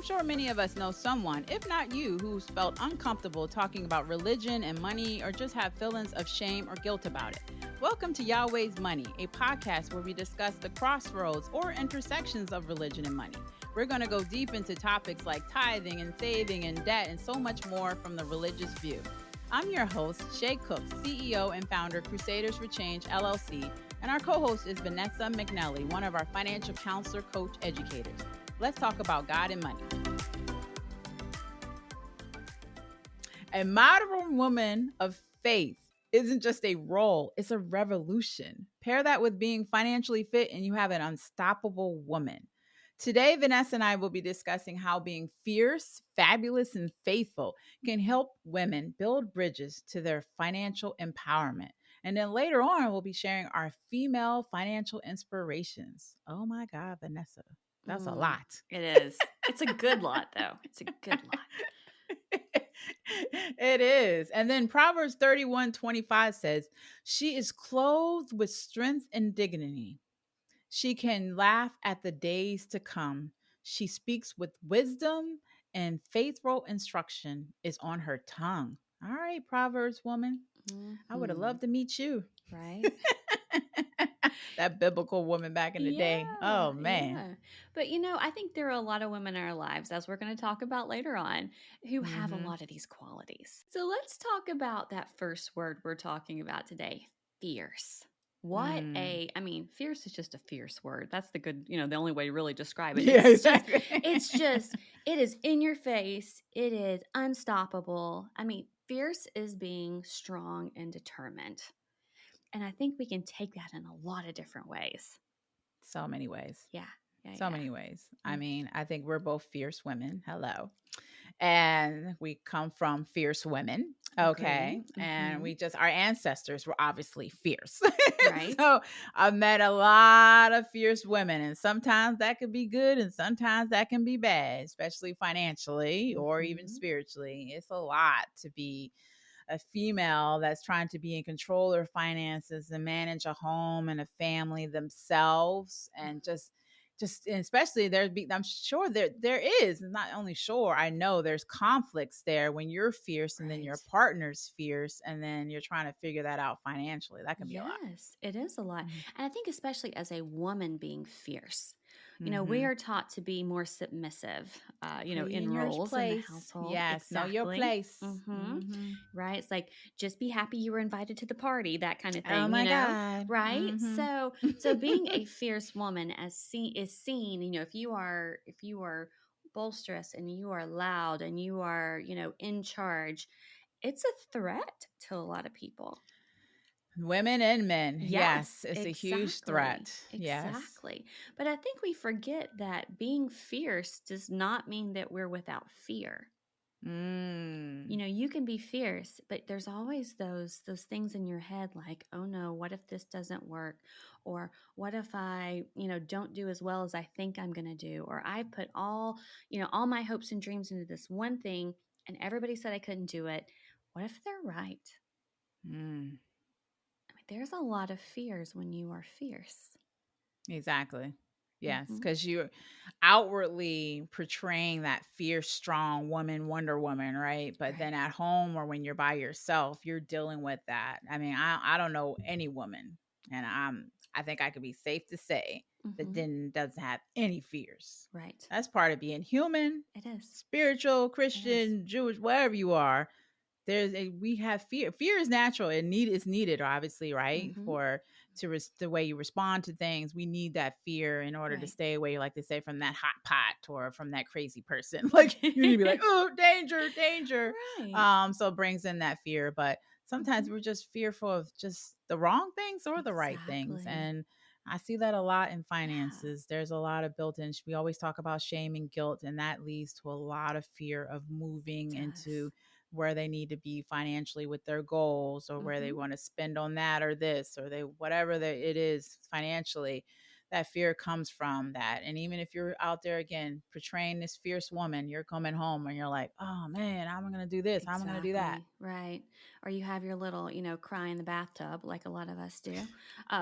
I'm sure many of us know someone, if not you, who's felt uncomfortable talking about religion and money or just have feelings of shame or guilt about it. Welcome to Yahweh's Money, a podcast where we discuss the crossroads or intersections of religion and money. We're going to go deep into topics like tithing and saving and debt and so much more from the religious view. I'm your host, Shay Cook, CEO and founder, Crusaders for Change, LLC, and our co-host is Vanessa McNelley, one of our financial counselor, coach, educators. Let's talk about God and money. A modern woman of faith isn't just a role, it's a revolution. Pair that with being financially fit and you have an unstoppable woman. Today, Vanessa and I will be discussing how being fierce, fabulous, and faithful can help women build bridges to their financial empowerment. And then later on, we'll be sharing our female financial inspirations. Oh my God, Vanessa, that's a lot. It is. It's a good lot, though. It's a good lot. It is. And then Proverbs 31:25 says, she is clothed with strength and dignity. She can laugh at the days to come. She speaks with wisdom, and faithful instruction is on her tongue. All right, Proverbs woman. I would have loved to meet you. Right? That biblical woman back in the day. Oh, man. Yeah. But I think there are a lot of women in our lives, as we're going to talk about later on, who have a lot of these qualities. So let's talk about that first word we're talking about today, fierce. Fierce is just a fierce word. That's the good, the only way to really describe it. Yeah, exactly. It is in your face. It is unstoppable. Fierce is being strong and determined. And I think we can take that in a lot of different ways. So many ways. Yeah. So many ways. I think we're both fierce women. Hello. And we come from fierce women. Okay. And our ancestors were obviously fierce. Right. So I've met a lot of fierce women, and sometimes that could be good and sometimes that can be bad, especially financially or even spiritually. It's a lot to be a female that's trying to be in control of their finances and manage a home and a family themselves, and just and especially I'm sure there is, not only sure, I know there's conflicts there when you're fierce and then your partner's fierce and then you're trying to figure that out financially. That can be a lot. Yes, it is a lot. And I think especially as a woman being fierce, we are taught to be more submissive, in roles in the household. Yes, exactly. know your place. Right? It's like, just be happy you were invited to the party, that kind of thing. Oh my God. Right? So being a fierce woman is seen. If you are boisterous and you are loud and you are in charge, it's a threat to a lot of people. Women and men. Yes, it's exactly. a huge threat. Exactly. But I think we forget that being fierce does not mean that we're without fear. You can be fierce, but there's always those things in your head like, oh no, what if this doesn't work? Or what if I, don't do as well as I think I'm going to do? Or I put all my hopes and dreams into this one thing and everybody said I couldn't do it. What if they're right? There's a lot of fears when you are fierce. Exactly. Yes, because you're outwardly portraying that fierce, strong woman, Wonder Woman, right? But then at home or when you're by yourself, you're dealing with that. I don't know any woman, and I think I could be safe to say that then doesn't have any fears. Right. That's part of being human. It is. Spiritual, Christian, Jewish, whatever you are. We have fear. Fear is natural. It's needed, obviously, right? The way you respond to things. We need that fear in order to stay away, like they say, from that hot pot or from that crazy person. Like you need to be like, oh, danger, danger. Right. So it brings in that fear. But sometimes we're just fearful of just the wrong things or the right things. And I see that a lot in finances. There's a lot of built-in. We always talk about shame and guilt, and that leads to a lot of fear of moving into where they need to be financially with their goals, or where they want to spend on that or this, or whatever it is financially. that fear comes from that. And even if you're out there again portraying this fierce woman, you're coming home and you're like, oh man, how am I going to do this? How am I going to do that? Exactly. Right. Or you have your little, cry in the bathtub, like a lot of us do,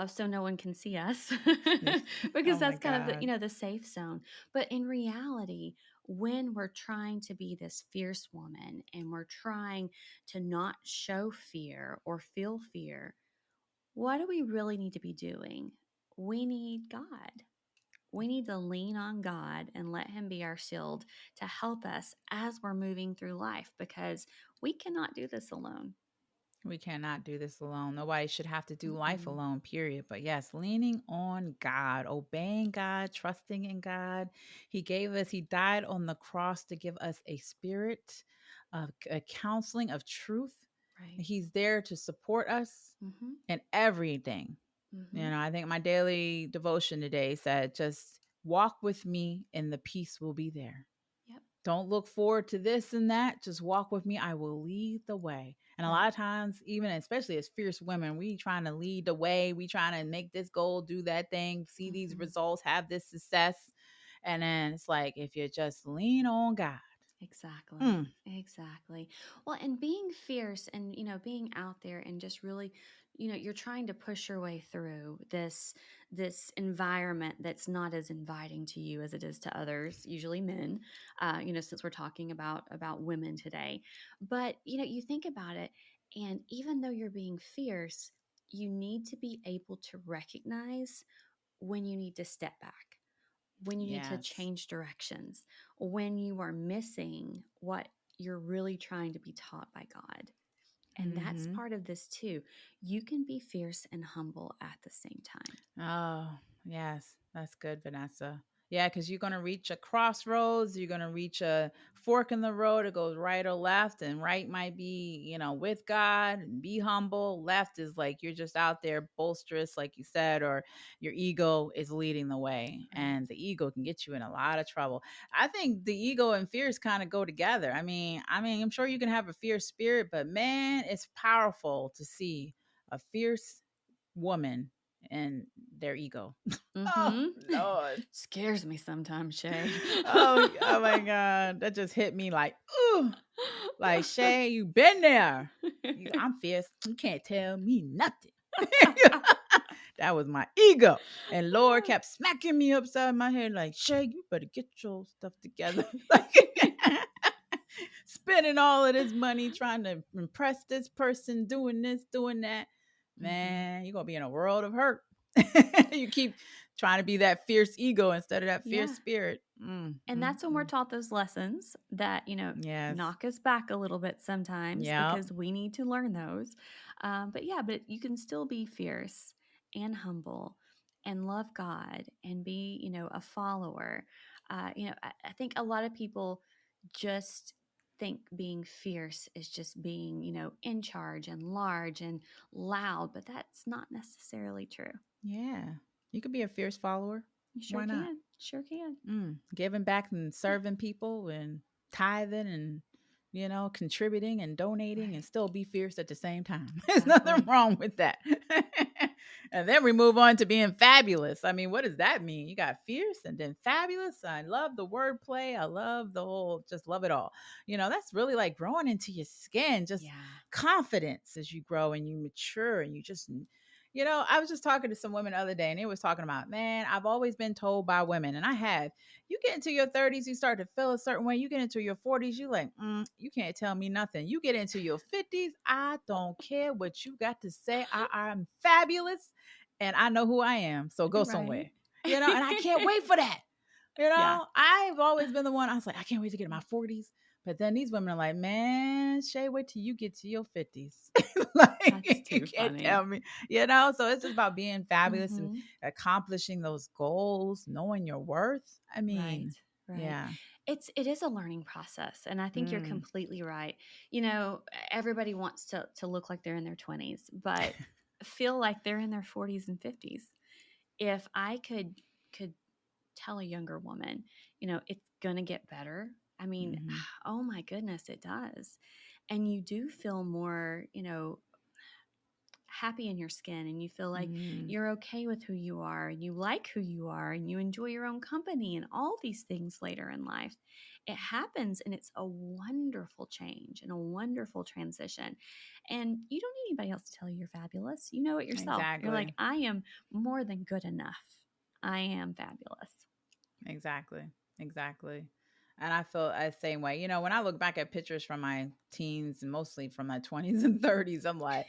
so no one can see us, because Oh my that's kind of God. the safe zone. But in reality, when we're trying to be this fierce woman and we're trying to not show fear or feel fear, what do we really need to be doing? We need God. We need to lean on God and let Him be our shield to help us as we're moving through life, because we cannot do this alone. We cannot do this alone. Nobody should have to do life Mm-mm. alone, period. But yes, leaning on God, obeying God, trusting in God. He died on the cross to give us a spirit of a counseling of truth. Right. He's there to support us Mm-hmm. in everything. Mm-hmm. I think my daily devotion today said, just walk with me and the peace will be there. Yep. Don't look forward to this and that. Just walk with me. I will lead the way. And a Right. lot of times, even especially as fierce women, we trying to lead the way. We trying to make this goal, do that thing, see these Mm-hmm. results, have this success. And then it's like, if you just lean on God. Exactly. Mm, Exactly. Well, and being fierce and, being out there and just really, you're trying to push your way through this environment that's not as inviting to you as it is to others, usually men, since we're talking about women today. But, you think about it, and even though you're being fierce, you need to be able to recognize when you need to step back, when you need to yes. change directions, when you are missing what you're really trying to be taught by God. And that's Mm-hmm. part of this too. You can be fierce and humble at the same time. Oh, yes. That's good, Vanessa. Yeah, because you're going to reach a crossroads. You're going to reach a fork in the road. It goes right or left. And right might be, with God and be humble. Left is like you're just out there boisterous, like you said, or your ego is leading the way. Right. And the ego can get you in a lot of trouble. I think the ego and fears kind of go together. I'm sure you can have a fierce spirit, but man, it's powerful to see a fierce woman and their ego. Oh Mm-hmm. Lord. Scares me sometimes, Shay. Oh my God. That just hit me like, ooh. Like, Shay, you been there. I'm fierce. You can't tell me nothing. That was my ego. And Lord kept smacking me upside my head like, Shay, you better get your stuff together. Like spending all of this money trying to impress this person, doing this, doing that. Mm-hmm. Man, you're going to be in a world of hurt. You keep trying to be that fierce ego instead of that fierce Yeah. spirit. And that's when we're taught those lessons that, Yes. knock us back a little bit sometimes, Yep. because we need to learn those. But you can still be fierce and humble and love God and be, a follower. I think a lot of people just think being fierce is just being, in charge and large and loud, but that's not necessarily true. Yeah. You could be a fierce follower. You sure Why not? can. Sure can. Giving back and serving people and tithing and contributing and donating and Right. still be fierce at the same time. There's nothing Exactly. wrong with that. And then we move on to being fabulous. I mean, what does that mean? You got fierce and then fabulous. I love the wordplay. I love the whole, just love it all. That's really like growing into your skin, just Yeah. confidence as you grow and you mature and you just I was just talking to some women the other day and they was talking about, man, I've always been told by women, and I have, you get into your 30s, you start to feel a certain way. You get into your 40s, you like, you can't tell me nothing. You get into your 50s, I don't care what you got to say. I'm fabulous and I know who I am. So go somewhere, Right. and I can't wait for that. Yeah. I've always been the one, I was like, I can't wait to get in my 40s. But then these women are like, man, Shay, wait till you get to your 50s. That's Like, you too can't funny. tell me, So it's just about being fabulous and Mm-hmm. accomplishing those goals, knowing your worth. Right. Right. Yeah. It is a learning process, and I think you're Mm. completely right. Everybody wants to look like they're in their 20s, but feel like they're in their 40s and 50s. If I could tell a younger woman, it's going to get better. I mean, Hmm. oh my goodness, it does. And you do feel more, happy in your skin and you feel like Mm, you're okay with who you are and you like who you are and you enjoy your own company and all these things later in life. It happens and it's a wonderful change and a wonderful transition. And you don't need anybody else to tell you you're fabulous. You know it yourself. You're like, exactly. I am more than good enough. I am fabulous. Exactly. Exactly. And I feel the same way. When I look back at pictures from my teens and mostly from my 20s and 30s, I'm like,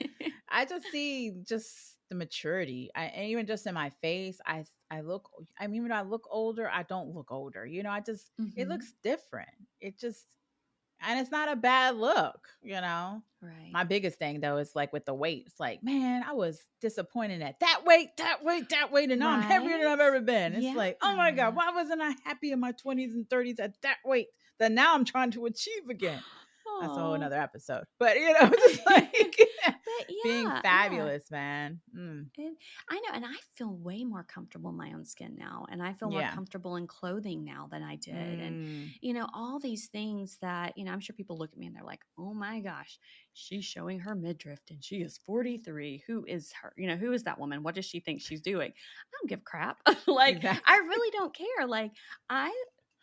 I just see just the maturity. And even just in my face, I mean, when I look older, I don't look older. It Mm-hmm. looks different. It just, and it's not a bad look. Right. My biggest thing though is like with the weight. It's like, man, I was disappointed at that weight, that weight, that weight, and now I'm heavier than Right? I've ever been. It's Yeah. like, oh my God, why wasn't I happy in my 20s and 30s at that weight that now I'm trying to achieve again? That's a whole Oh. another episode. But just like But being yeah, yeah. fabulous, man. And I know, and I feel way more comfortable in my own skin now, and I feel more Yeah. comfortable in clothing now than I did. And, Mm, all these things that, I'm sure people look at me and they're like, oh my gosh, she's showing her midriff and she is 43. Who is her? Who is that woman? What does she think she's doing? I don't give a crap. Like, I exactly. really don't care. Like, I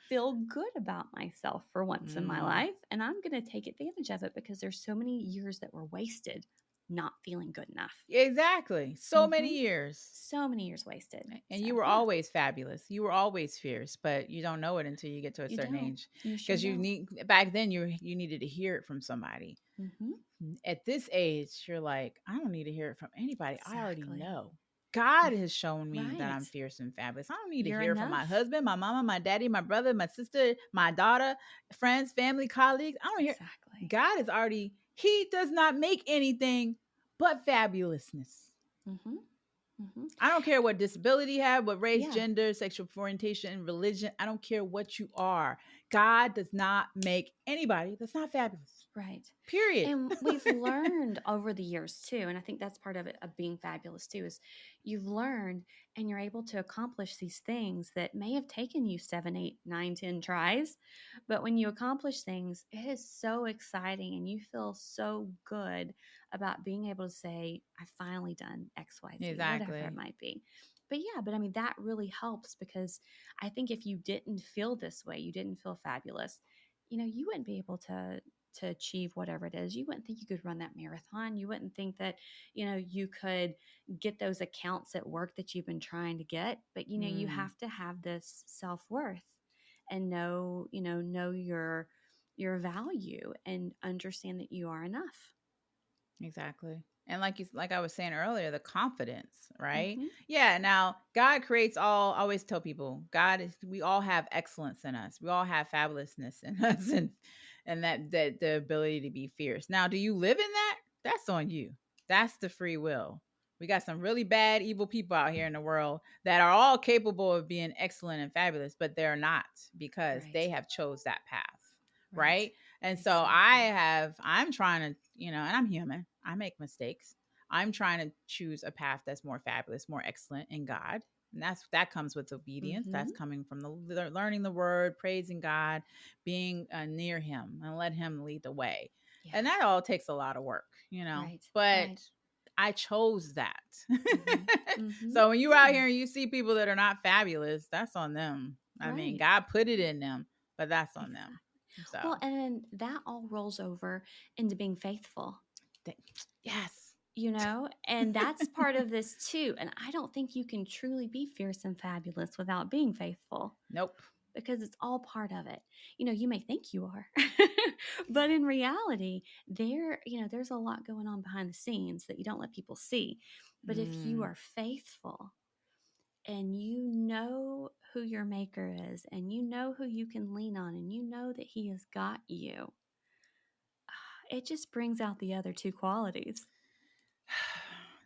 feel good about myself for once in my Mm, life, and I'm going to take advantage of it because there's so many years that were wasted not feeling good enough. exactly. So Hmm. many years. So many years wasted. And So, you were yeah, always fabulous. You were always fierce, but you don't know it until you get to a you certain don't. age. You sure Because don't. back then you needed to hear it from somebody. Hmm. At this age, you're like, I don't need to hear it from anybody. I already Exactly. know. God has shown me that Right. I'm fierce and fabulous. I don't need to You're hear it from my enough. husband, my mama, my daddy, my brother, my sister, my daughter, friends, family, colleagues. I don't hear. Exactly. God is already. He does not make anything but fabulousness. Hmm. Hmm. I don't care what disability you have, what race, Yeah. gender, sexual orientation, religion. I don't care what you are. God does not make anybody that's not fabulous. Right. Period. And we've learned over the years too, and I think that's part of it of being fabulous too, is you've learned and you're able to accomplish these things that may have taken you 7, 8, 9, 10 tries. But when you accomplish things, it is so exciting and you feel so good about being able to say, I finally done XYZ, whatever it Exactly. might be. But yeah, but I mean, that really helps because I think if you didn't feel this way, you didn't feel fabulous, you wouldn't be able to achieve whatever it is. You wouldn't think you could run that marathon. You wouldn't think that, you could get those accounts at work that you've been trying to get. But, you Mm, have to have this self-worth and know your value and understand that you are enough. exactly. And like I was saying earlier, the confidence, right? Mm-hmm. Yeah. Now, God creates all. I always tell people, we all have excellence in us. We all have fabulousness in us, and that the ability to be fierce. Now, do you live in that? That's on you. That's the free will. We got some really bad, evil people out here in the world that are all capable of being excellent and fabulous, but they're not because Right. they have chose that path, Right. right? And so Exactly. I'm trying to, and I'm human. I make mistakes. I'm trying to choose a path that's more fabulous, more excellent in God. And that comes with obedience. Mm-hmm. That's coming from the learning the word, praising God, being near him and let him lead the way. Yeah. And that all takes a lot of work. Right. But Right. I chose that. Mm-hmm. Mm-hmm. So when you're out Yeah. here and you see people that are not fabulous, that's on them. I mean, Right. God put it in them, but that's on Exactly. them. So, Well, and then that all rolls over into being faithful, th- yes. and that's part of this too. And I don't think you can truly be fierce and fabulous without being faithful Nope. because it's all part of it. You may think you are, but in reality, there's a lot going on behind the scenes that you don't let people see. But if you Mm, are faithful and you know who your maker is and you know who you can lean on and you know that he has got you, it just brings out the other two qualities.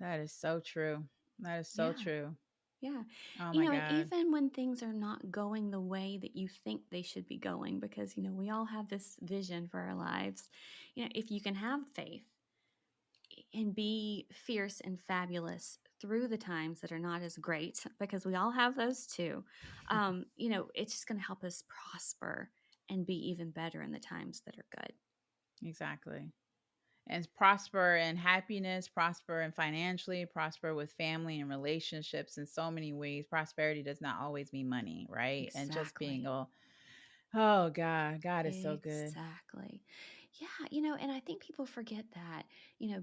that is so true. That is so Yeah. true. Yeah. Oh my And God. even when things are not going the way that you think they should be going, because, we all have this vision for our lives, if you can have faith and be fierce and fabulous through the times that are not as great, because we all have those too, it's just going to help us prosper and be even better in the times that are good. Exactly. and prosper in happiness, prosper in financially, prosper with family and relationships in so many ways. Prosperity does not always mean money, right? And just being Exactly. oh God, God is so good. Exactly. Yeah, and I think people forget that,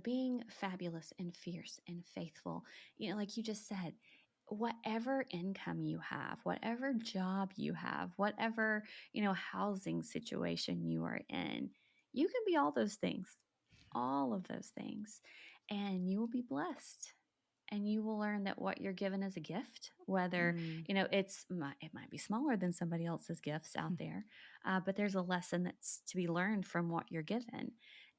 being fabulous and fierce and faithful, like you just said, whatever income you have, whatever job you have, whatever, housing situation you are in, you can be all of those things, and you will be blessed, and you will learn that what you're given is a gift, whether Mm. it might be smaller than somebody else's gifts out there, but there's a lesson that's to be learned from what you're given,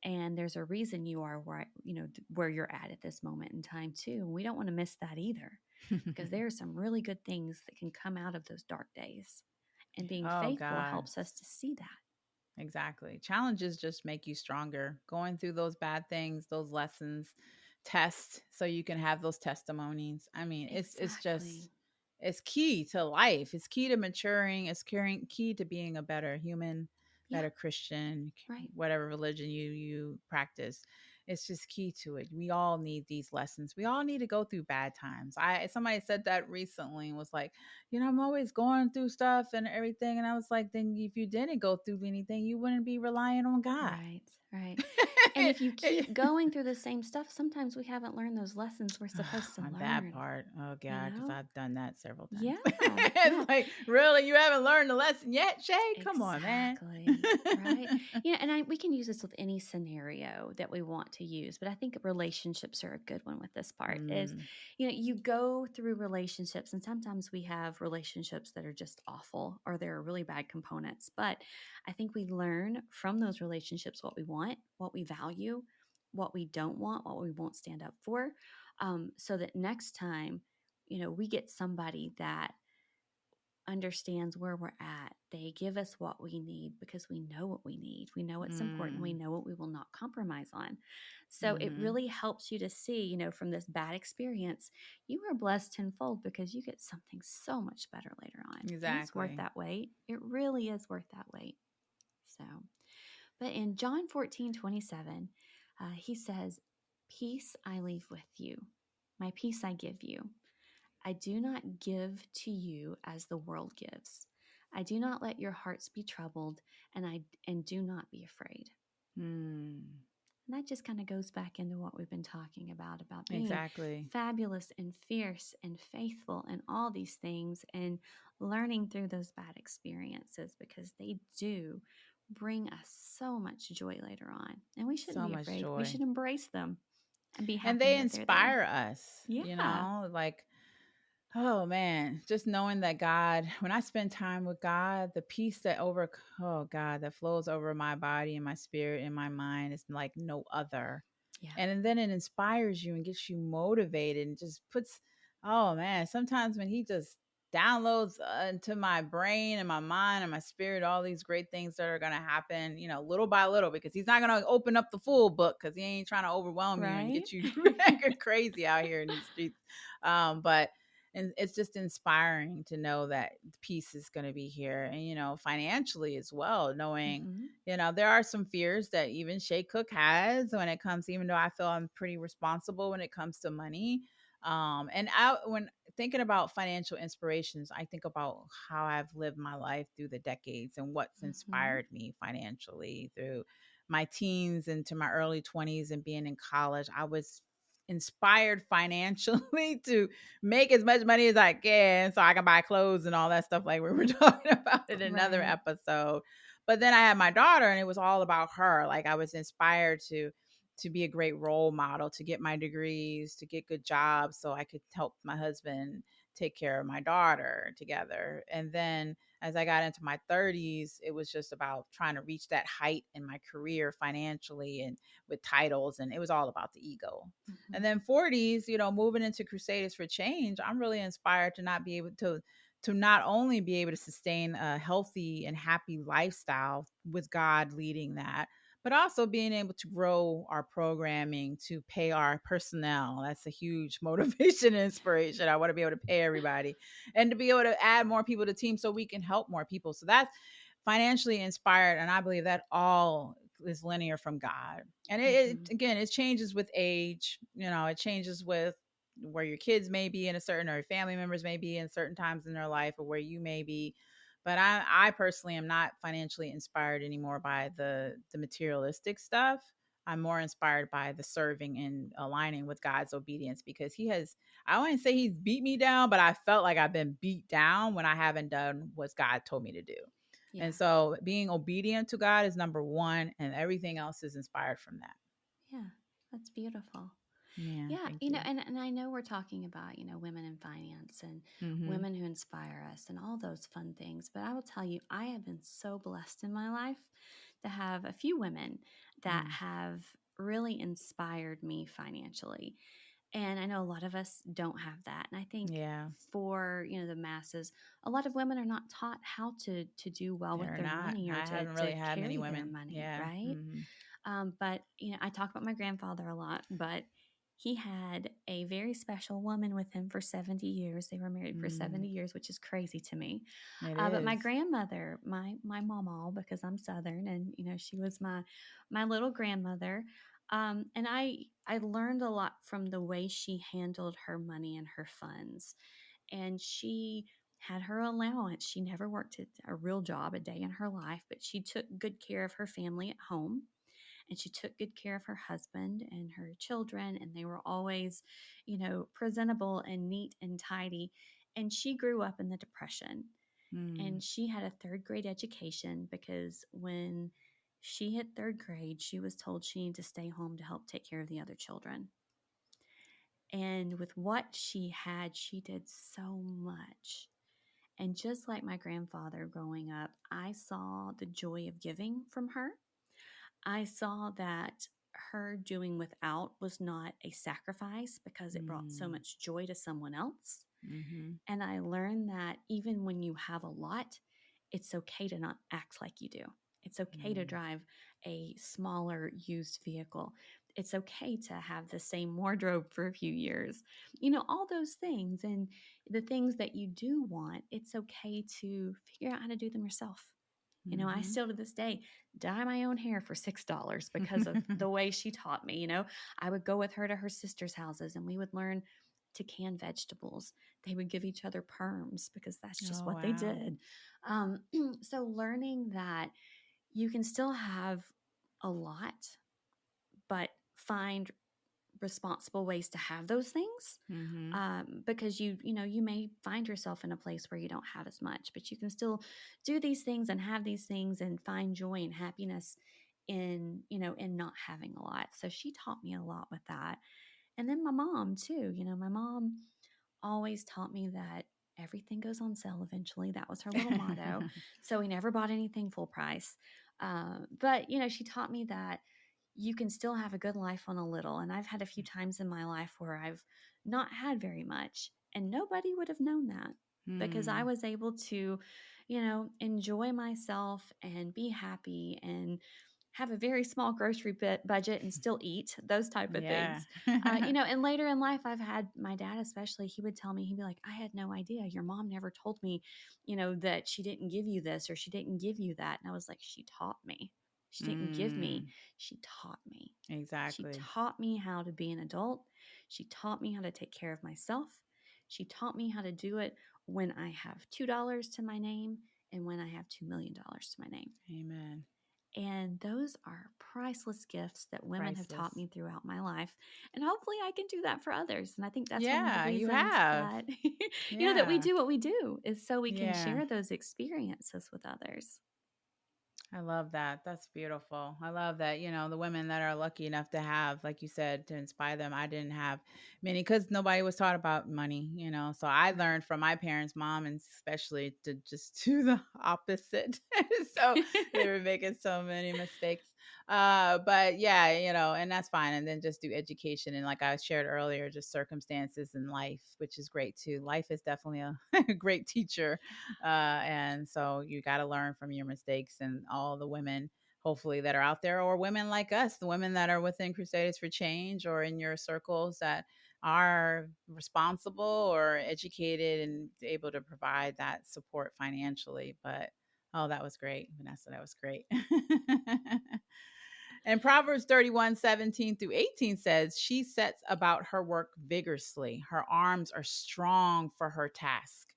and there's a reason you are where you're at this moment in time too, and we don't want to miss that either, because there are some really good things that can come out of those dark days, and being Oh faithful God. helps us to see that. Exactly. Challenges just make you stronger. Going through those bad things, those lessons, test so you can have those testimonies. I mean, it's just Exactly. it's key to life. It's key to maturing. It's key to being a better human, Yeah. better Christian, Right. whatever religion you practice. It's just key to it. We all need these lessons. We all need to go through bad times. I Somebody said that recently and was like, I'm always going through stuff and everything. And I was like, then if you didn't go through anything, you wouldn't be relying on God. Right, right. And if you keep going through the same stuff, sometimes we haven't learned those lessons we're supposed to On that learn, part, oh you God, because know? I've done that several times. Yeah, yeah, It's like, really, you haven't learned the lesson yet, Shay? Come on, man. exactly. Right. Yeah, and we can use this with any scenario that we want to use, but I think relationships are a good one with this part is, Mm, you go through relationships, and sometimes we have relationships that are just awful or there are really bad components, but I think we learn from those relationships what we want, what we value, what we don't want, what we won't stand up for, so that next time, we get somebody that understands where we're at. They give us what we need because we know what we need. We know what's important. We mm, know what we will not compromise on. So it mm-hmm. really helps you to see, from this bad experience, you are blessed tenfold because you get something so much better later on. And it's worth Exactly. that wait. It really is worth that wait. So, but in John 14:27, he says, "Peace I leave with you, my peace I give you. I do not give to you as the world gives. I do not let your hearts be troubled, and do not be afraid." Mm, And that just kind of goes back into what we've been talking about being exactly. fabulous and fierce and faithful and all these things, and learning through those bad experiences, because they do bring us so much joy later on. And we shouldn't So be much afraid. We joy. should embrace them and be And happy they that they're there. inspire us, Yeah. like, oh man, just knowing that God, when I spend time with God, the peace oh God, that flows over my body and my spirit and my mind is like no other. Yeah. And then it inspires you and gets you motivated and just puts, oh man, sometimes when he just downloads into my brain and my mind and my spirit all these great things that are going to happen, little by little, because he's not going to open up the full book because he ain't trying to overwhelm you and Right? get you crazy out here in these streets. But and it's just inspiring to know that peace is going to be here, and financially as well, knowing Hmm. there are some fears that even Shay Cook has when it comes, even though I feel I'm pretty responsible when it comes to money. When thinking about financial inspirations, I think about how I've lived my life through the decades and what's Hmm. inspired me financially through my teens into my early 20s and being in college. I was inspired financially to make as much money as I can so I can buy clothes and all that stuff like we were talking about in another Right. episode. But then I had my daughter and it was all about her. Like I was inspired to be a great role model, to get my degrees, to get good jobs so I could help my husband take care of my daughter together. And then as I got into my 30s, it was just about trying to reach that height in my career financially and with titles. And it was all about the ego. And Hmm. then 40s, moving into Crusaders for Change, I'm really inspired to not be able to not only be able to sustain a healthy and happy lifestyle with God leading that, but also being able to grow our programming to pay our personnel. That's a huge motivation and inspiration. I want to be able to pay everybody and to be able to add more people to the team so we can help more people. So that's financially inspired. And I believe that all is linear from God. And Mm-hmm. again, it changes with age. It changes with where your kids may be in a certain, or your family members may be in certain times in their life, or where you may be. But I personally am not financially inspired anymore by the materialistic stuff. I'm more inspired by the serving and aligning with God's obedience, because he has, I wouldn't say he's beat me down, but I felt like I've been beat down when I haven't done what God told me to do. Yeah. And so being obedient to God is number one, and everything else is inspired from that. Yeah. That's beautiful. Yeah, Yeah, thank you. and I know we're talking about, women in finance and Mm-hmm. women who inspire us and all those fun things. But I will tell you, I have been so blessed in my life to have a few women that Mm. have really inspired me financially. And I know a lot of us don't have that. And I think Yeah, for, the masses, a lot of women are not taught how to do well with they're their not. money or I to, haven't really to had many carry their women. money, Yeah. right? Mm-hmm. But I talk about my grandfather a lot, but he had a very special woman with him for 70 years. They were married for Mm. 70 years, which is crazy to me. It But my is. grandmother, my mama, because I'm Southern, and she was my little grandmother. And I learned a lot from the way she handled her money and her funds. And she had her allowance. She never worked at a real job a day in her life, but she took good care of her family at home, and she took good care of her husband and her children, and they were always presentable and neat and tidy. And she grew up in the Depression, Mm. and she had a third grade education because when she hit third grade, she was told she needed to stay home to help take care of the other children. And with what she had, she did so much. And just like my grandfather growing up, I saw the joy of giving from her. I saw that her doing without was not a sacrifice because it brought so Mm. much joy to someone else. Mm-hmm. And I learned that even when you have a lot, it's okay to not act like you do. It's okay to Mm. drive a smaller used vehicle. It's okay to have the same wardrobe for a few years. All those things, and the things that you do want, it's okay to figure out how to do them yourself. I Mm-hmm. still to this day dye my own hair for $6 because of the way she taught me. I would go with her to her sister's houses, and we would learn to can vegetables. They would give each other perms because that's just Oh, what they wow. did. Um, so learning that you can still have a lot, but find responsible ways to have those things, Mm-hmm. because you may find yourself in a place where you don't have as much, but you can still do these things and have these things and find joy and happiness in not having a lot. So she taught me a lot with that. And then my mom too. My mom always taught me that everything goes on sale eventually. That was her little motto. So we never bought anything full price. But she taught me that you can still have a good life on a little. And I've had a few times in my life where I've not had very much, and nobody would have known that because I Mm. was able to, enjoy myself and be happy and have a very small grocery budget and still eat those type of Yeah. things. And later in life, I've had my dad, especially, he would tell me, he'd be like, I had no idea. Your mom never told me, that she didn't give you this or she didn't give you that. And I was like, she taught me. She didn't give me, Mm. she taught me. She Exactly. taught me how to be an adult. She taught me how to take care of myself. She taught me how to do it when I have $2 to my name and when I have $2 million to my name. Amen. And those are priceless gifts that women have taught Priceless. me throughout my life. And hopefully I can do that for others. And I think that's one of the Yeah, you reasons have. that, that we Yeah. do what we do is so we can Yeah. share those experiences with others. I love that. That's beautiful. I love that, the women that are lucky enough to have, like you said, to inspire them. I didn't have many because nobody was taught about money. So I Right. learned from my parents, mom, and especially to just do the opposite. So they were making so many mistakes. But yeah, and that's fine. And then just do education. And like I shared earlier, just circumstances in life, which is great too. Life is definitely a great teacher. And so you got to learn from your mistakes, and all the women hopefully that are out there, or women like us, the women that are within Crusaders for Change or in your circles that are responsible or educated and able to provide that support financially. But oh, that was great, Vanessa. That was great. And Proverbs 31:17-18 says, she sets about her work vigorously. Her arms are strong for her task.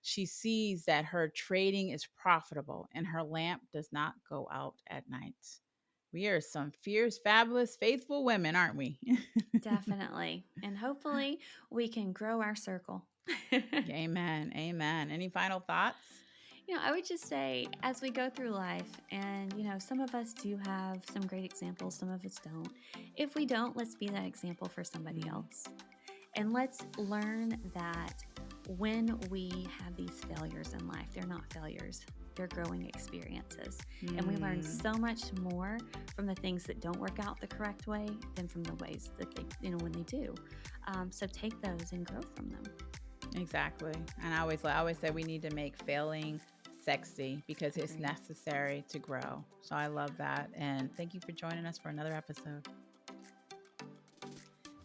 She sees that her trading is profitable and her lamp does not go out at night. We are some fierce, fabulous, faithful women, aren't we? Definitely. And hopefully we can grow our circle. Amen. Amen. Any final thoughts? I would just say as we go through life, and, some of us do have some great examples, some of us don't. If we don't, let's be that example for somebody else. And let's learn that when we have these failures in life, they're not failures. They're growing experiences. And we learn so much more from the things that don't work out the correct way than from the ways that they, when they do. So take those and grow from them. Exactly. And I always say we need to make failing sexy because it's necessary to grow. So I love that. And thank you for joining us for another episode.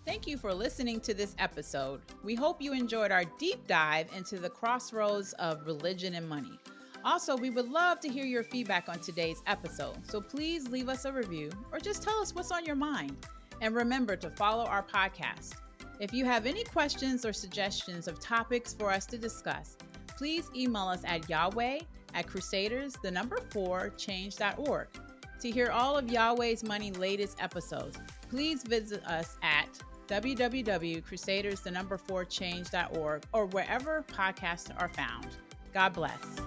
Thank you for listening to this episode. We hope you enjoyed our deep dive into the crossroads of religion and money. Also, we would love to hear your feedback on today's episode. So please leave us a review or just tell us what's on your mind. And remember to follow our podcast. If you have any questions or suggestions of topics for us to discuss, please email us at yahweh@crusaders4change.org. To hear all of Yahweh's Money latest episodes, please visit us at www.crusaders4change.org or wherever podcasts are found. God bless.